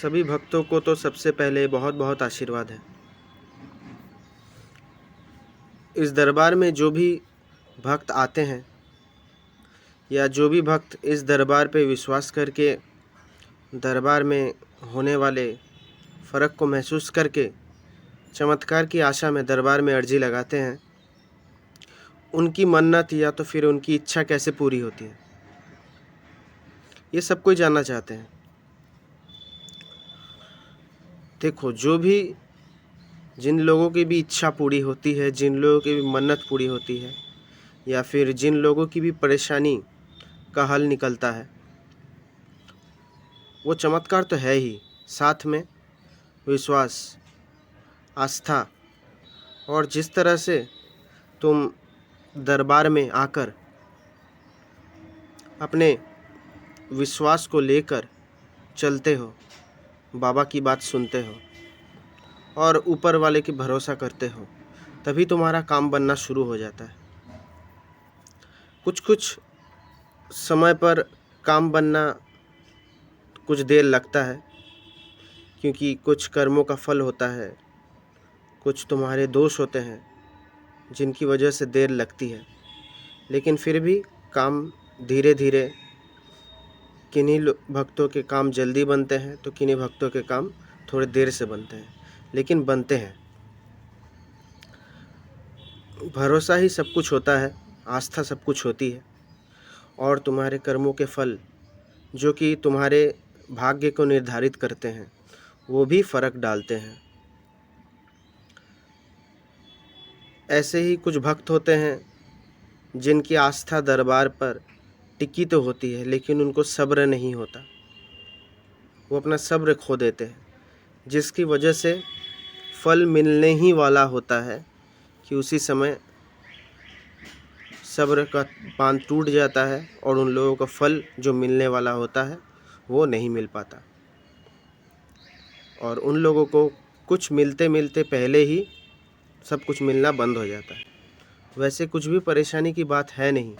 सभी भक्तों को तो सबसे पहले बहुत बहुत आशीर्वाद है। इस दरबार में जो भी भक्त आते हैं या जो भी भक्त इस दरबार पे विश्वास करके दरबार में होने वाले फ़र्क को महसूस करके चमत्कार की आशा में दरबार में अर्जी लगाते हैं, उनकी मन्नत या तो फिर उनकी इच्छा कैसे पूरी होती है, ये सब कोई जानना चाहते हैं। देखो, जिन लोगों की भी इच्छा पूरी होती है, जिन लोगों की भी मन्नत पूरी होती है, या फिर जिन लोगों की भी परेशानी का हल निकलता है, वो चमत्कार तो है ही, साथ में विश्वास, आस्था, और जिस तरह से तुम दरबार में आकर अपने विश्वास को लेकर चलते हो, बाबा की बात सुनते हो और ऊपर वाले की भरोसा करते हो, तभी तुम्हारा काम बनना शुरू हो जाता है। कुछ समय पर काम बनना कुछ देर लगता है, क्योंकि कुछ कर्मों का फल होता है, कुछ तुम्हारे दोष होते हैं जिनकी वजह से देर लगती है, लेकिन फिर भी काम धीरे धीरे, किन्हीं भक्तों के काम जल्दी बनते हैं तो किन्हीं भक्तों के काम थोड़े देर से बनते हैं, लेकिन बनते हैं। भरोसा ही सब कुछ होता है, आस्था सब कुछ होती है, और तुम्हारे कर्मों के फल जो कि तुम्हारे भाग्य को निर्धारित करते हैं, वो भी फ़र्क डालते हैं। ऐसे ही कुछ भक्त होते हैं जिनकी आस्था दरबार पर टिकी तो होती है, लेकिन उनको सब्र नहीं होता, वो अपना सब्र खो देते हैं, जिसकी वजह से फल मिलने ही वाला होता है कि उसी समय सब्र का बांध टूट जाता है और उन लोगों का फल जो मिलने वाला होता है वो नहीं मिल पाता, और उन लोगों को कुछ मिलते मिलते पहले ही सब कुछ मिलना बंद हो जाता है। वैसे कुछ भी परेशानी की बात है नहीं।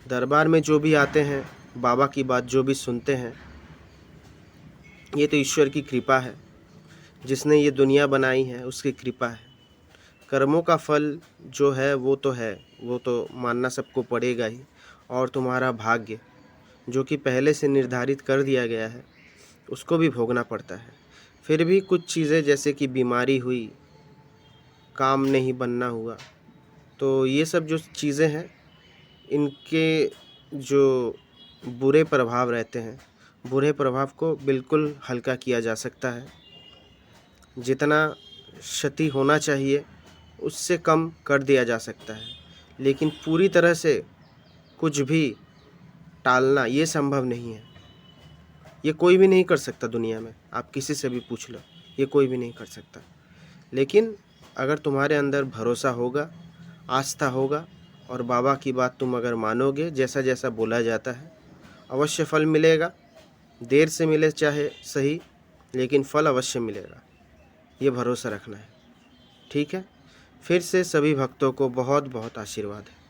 दरबार में जो भी आते हैं, बाबा की बात जो भी सुनते हैं, ये तो ईश्वर की कृपा है, जिसने ये दुनिया बनाई है उसकी कृपा है। कर्मों का फल जो है वो तो मानना सबको पड़ेगा ही, और तुम्हारा भाग्य जो कि पहले से निर्धारित कर दिया गया है उसको भी भोगना पड़ता है। फिर भी कुछ चीज़ें जैसे कि बीमारी हुई, काम नहीं बनना हुआ, तो ये सब जो चीज़ें हैं, इनके जो बुरे प्रभाव रहते हैं, बुरे प्रभाव को बिल्कुल हल्का किया जा सकता है। जितना क्षति होना चाहिए उससे कम कर दिया जा सकता है, लेकिन पूरी तरह से कुछ भी टालना ये संभव नहीं है। ये कोई भी नहीं कर सकता दुनिया में, आप किसी से भी पूछ लो, ये कोई भी नहीं कर सकता। लेकिन अगर तुम्हारे अंदर भरोसा होगा, आस्था होगा, और बाबा की बात तुम अगर मानोगे, जैसा जैसा बोला जाता है, अवश्य फल मिलेगा। देर से मिले चाहे सही, लेकिन फल अवश्य मिलेगा, ये भरोसा रखना है। ठीक है? फिर से सभी भक्तों को बहुत बहुत आशीर्वाद है।